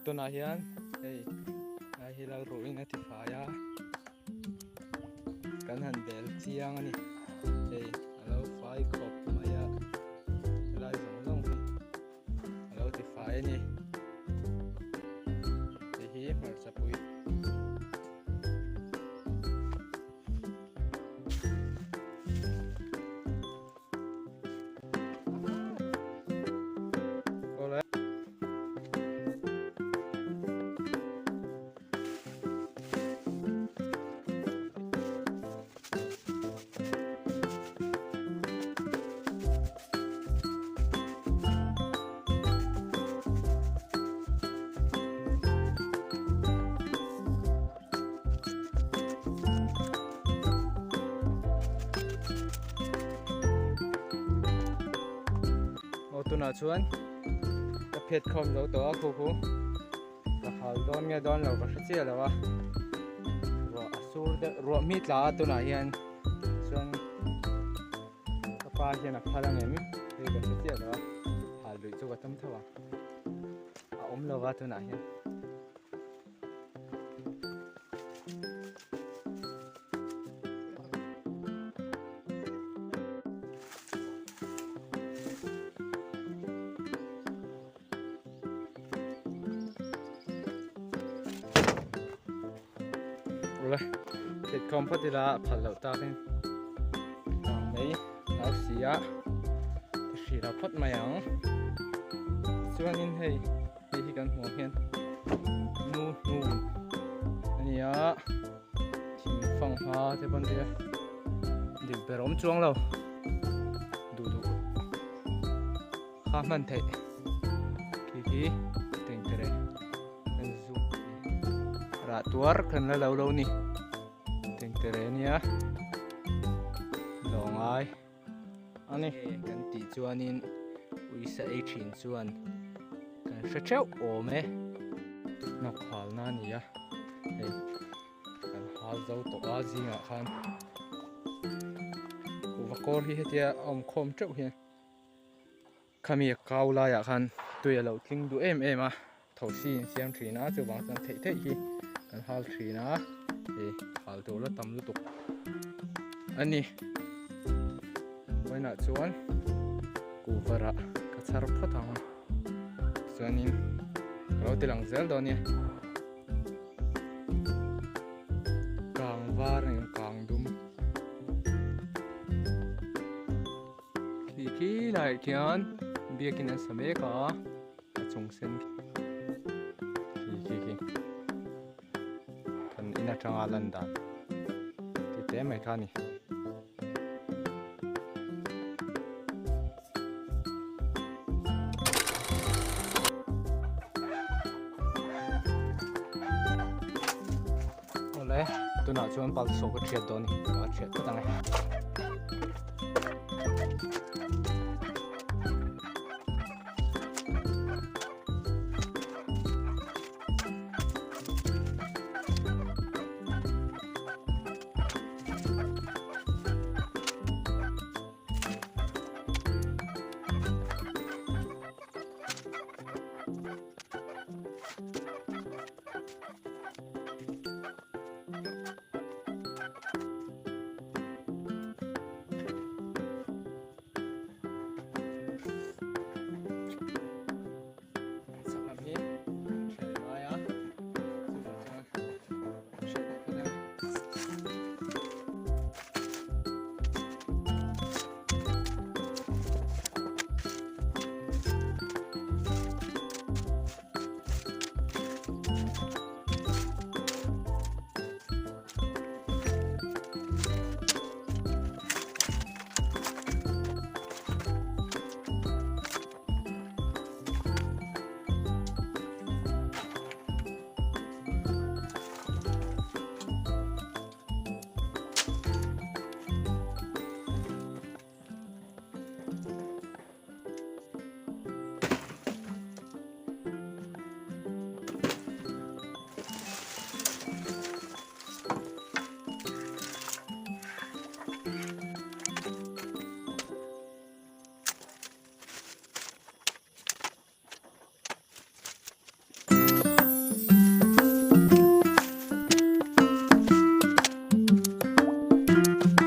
tu na hian hei ai hi lo ruin a ti faya kan han del chiang ani hei alo fai khop maya lai zong long hi alo ti fai ani ti hi mar sapui tu na chuan ka phet khom lo to a khu ka hal don nge don lo ka hre lo a ro asur de ro mi tla tu na hian chuan ka pa hian a phalang em he ka hre lo a hal lui chu ka tam thawa a om lo wa tu na hian thịt không phát ra phật lẩu ta cái mấy lão xì á xì là phát mày áo xuân in hay hay thì cần hồ hiền nu anh nhớ thì phong hoa thế bên kia điểm bể ống chuông lâu đủ khá mạnh thế kiki tình thế nên du ra tuar cần là lâu nè Terenia long ai ani kan ti chuanin uisa e thin chuan kan hre theuh ome nok hal na nia hei kan hal zo to a zinga khan vakor hi hetia om khom theuh hi khami kaula ya khan tuya lo tling du em a thosi siam thina chu bang san thei hi kan hal thina hal tu la tam lu tuk ani waina chuan ku vara ka char phathang chuanin ro tilang zel do ni kang var ni kang dum ki lai thian biakin an same ka chung sen ki ina changa landan ti te mai khani ole tu na chuan pal so ka thiat do ni ka thiat ka tangai Bye.